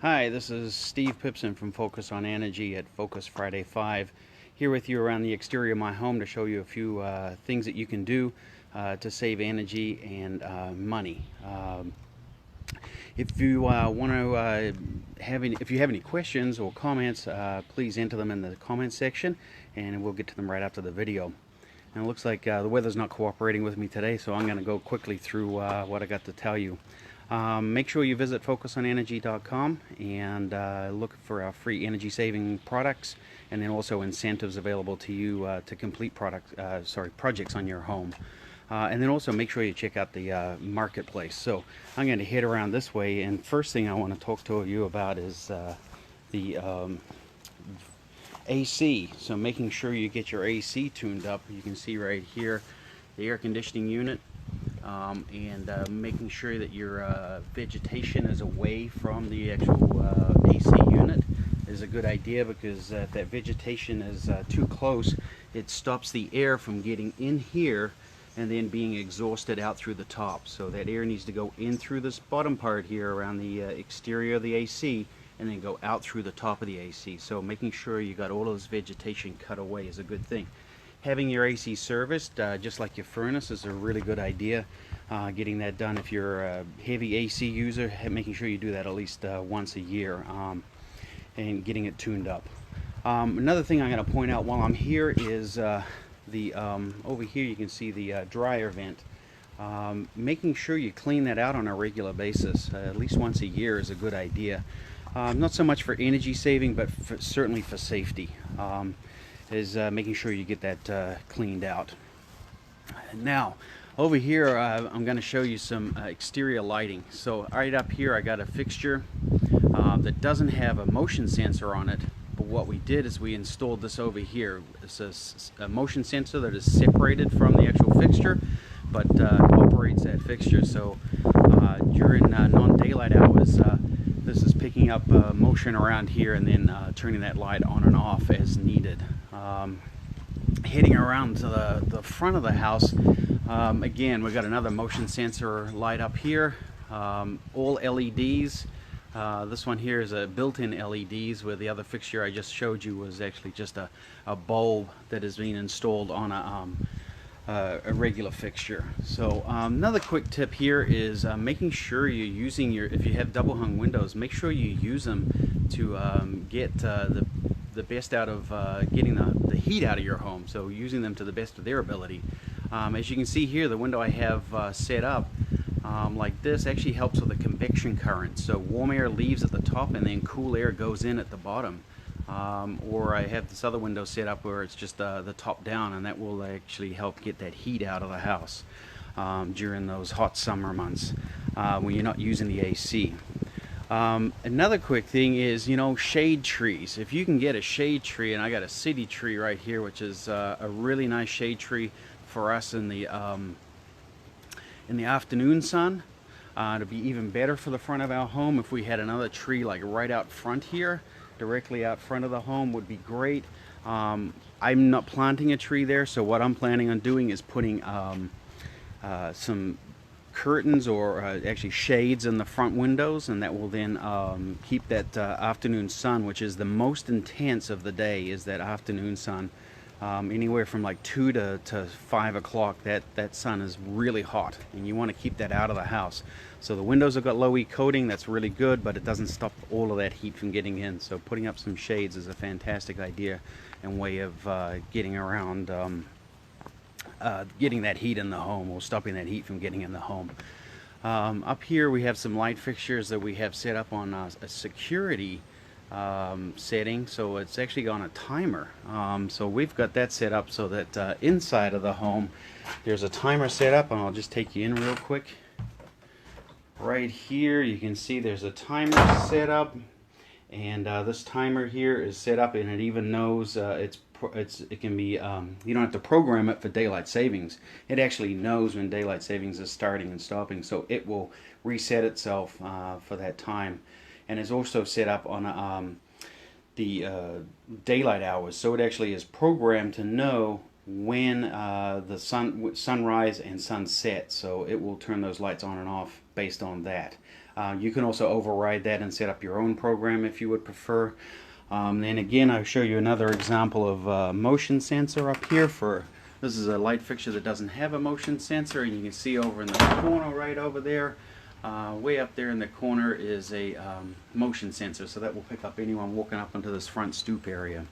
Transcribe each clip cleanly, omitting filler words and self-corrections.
Hi, this is Steve Pipson from Focus on Energy at Focus Friday 5, here with you around the exterior of my home to show you a few things that you can do to save energy and money. If you want to if you have any questions or comments, please enter them in the comments section, and we'll get to them right after the video. And it looks like the weather's not cooperating with me today, so I'm going to go quickly through what I got to tell you. Make sure you visit focusonenergy.com and look for our free energy saving products, and then also incentives available to you to complete projects on your home. And then also make sure you check out the marketplace. So I'm going to head around this way, and first thing I want to talk to you about is the AC. So making sure you get your AC tuned up. You can see right here the air conditioning unit, and making sure that your vegetation is away from the actual AC unit is a good idea, because if that vegetation is too close, it stops the air from getting in here and then being exhausted out through the top. So that air needs to go in through this bottom part here around the exterior of the AC, and then go out through the top of the AC. So making sure you got all of this vegetation cut away is a good thing. Having your AC serviced, just like your furnace, is a really good idea. Getting that done if you're a heavy AC user, making sure you do that at least once a year, and getting it tuned up. Another thing I'm going to point out while I'm here is over here you can see the dryer vent. Making sure you clean that out on a regular basis, at least once a year, is a good idea. Not so much for energy saving, but certainly for safety. Is making sure you get that cleaned out. Now, over here I'm going to show you some exterior lighting. So right up here I got a fixture that doesn't have a motion sensor on it, but what we did is we installed this over here. It's a motion sensor that is separated from the actual fixture, but operates that fixture. So during non-daylight hours, this is picking up motion around here and then turning that light on and off as needed. Heading around to the front of the house, again, we've got another motion sensor light up here, all LEDs. This one here is a built-in LEDs, where the other fixture I just showed you was actually just a bulb that is being installed on a regular fixture. So another quick tip here is making sure you're using if you have double hung windows, make sure you use them to get the best out of getting the heat out of your home, so using them to the best of their ability. As you can see here, the window I have set up like this actually helps with the convection current. So warm air leaves at the top and then cool air goes in at the bottom. Or I have this other window set up where it's just the top down, and that will actually help get that heat out of the house during those hot summer months when you're not using the AC. Another quick thing is, shade trees. If you can get a shade tree, and I got a city tree right here, which is a really nice shade tree for us in the afternoon sun. It'd be even better for the front of our home if we had another tree like right out front here, directly out front of the home would be great. I'm not planting a tree there, so what I'm planning on doing is putting some curtains or actually shades in the front windows, and that will then keep that afternoon sun, which is the most intense of the day, is that afternoon sun. Anywhere from like 2 to 5 o'clock, that sun is really hot, and you want to keep that out of the house. So the windows have got low E coating, that's really good, but it doesn't stop all of that heat from getting in. So putting up some shades is a fantastic idea and way of getting around getting that heat in the home, or stopping that heat from getting in the home. Up here we have some light fixtures that we have set up on a security setting, so it's actually on a timer. So we've got that set up so that inside of the home there's a timer set up, and I'll just take you in real quick. Right here you can see there's a timer set up, and this timer here is set up, and it even knows it can be you don't have to program it for daylight savings. It actually knows when daylight savings is starting and stopping, so it will reset itself for that time. And it's also set up on the daylight hours, so it actually is programmed to know when the sunrise and sunset, so it will turn those lights on and off based on that. You can also override that and set up your own program if you would prefer. Then again, I'll show you another example of a motion sensor up here. This is a light fixture that doesn't have a motion sensor, and you can see over in the corner right over there, way up there in the corner is a motion sensor, so that will pick up anyone walking up into this front stoop area.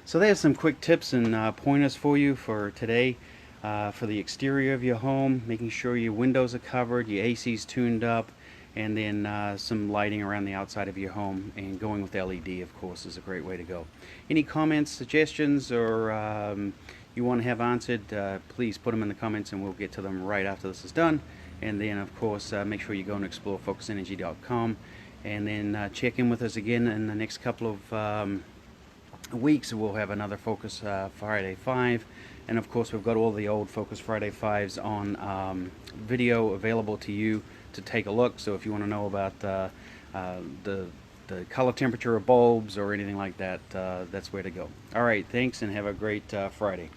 So there's some quick tips and pointers for you for today. For the exterior of your home, making sure your windows are covered, your AC's tuned up, and then some lighting around the outside of your home, and going with LED, of course, is a great way to go. Any comments, suggestions, or you want to have answered, please put them in the comments and we'll get to them right after this is done. And then, of course, make sure you go and explore focusenergy.com, and then check in with us again in the next couple of weeks. We'll have another Focus Friday 5, and of course we've got all the old Focus Friday 5s on video available to you to take a look. So if you want to know about the color temperature of bulbs or anything like that, that's where to go. Alright, thanks, and have a great Friday.